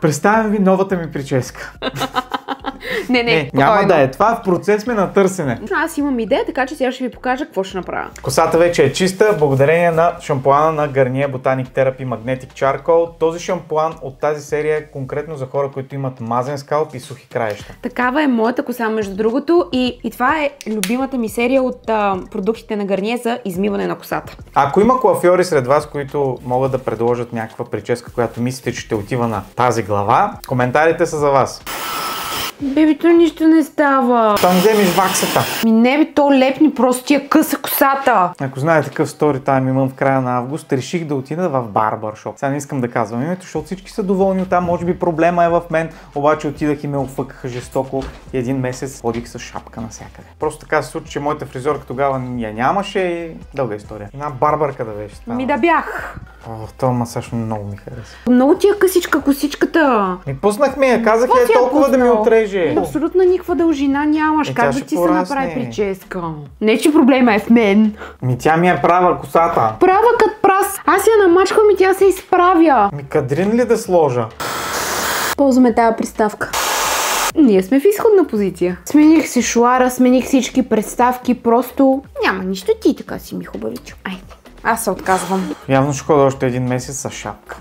Представям ви новата ми прическа. Не, няма да е. Това в процес сме на търсене. Аз имам идея, така че сега ще ви покажа какво ще направя. Косата вече е чиста, благодарение на шампуана на Garnier Botanic Therapy Magnetic Charcoal. Този шампуан от тази серия е конкретно за хора, които имат мазен скалп и сухи краища. Такава е моята коса, между другото, и това е любимата ми серия от продуктите на Garnier за измиване на косата. Ако има коафьори сред вас, които могат да предложат някаква прическа, която мислите, че ще отива на тази глава, коментарите са за вас. Бебито, нищо не става. Там вземеш ваксата. Не би, то лепни, просто ти я къса косата. Ако знаете такъв стори тайм имам в края на август, реших да отида в барбършоп. Сега не искам да казвам името, защото всички са доволни от там, може би проблема е в мен, обаче отидах и ме офъкаха жестоко и един месец ходих с шапка навсякъде. Просто така се случи, че моята фризорка тогава я нямаше и дълга история. Една барбърка да беше. Ми да бях. Това масаж много ми хареса. Много ти е късичка косичката. Ми пуснахме я, казах я толкова да ми отреже. Абсолютно никаква дължина нямаш. Как да ти се порасне. направи прическа? Не, че проблема е в мен. Ми тя ми е права косата. Права като прас. Аз я намачкам и тя се изправя. Ми кадрин ли да сложа? Ползваме тази приставка. Ние сме в изходна позиция. Смених си шуара, смених всички представки, просто няма нищо, ти така си ми хубавичо. Айде, аз се отказвам. Явно ще ходя още един месец с шапка.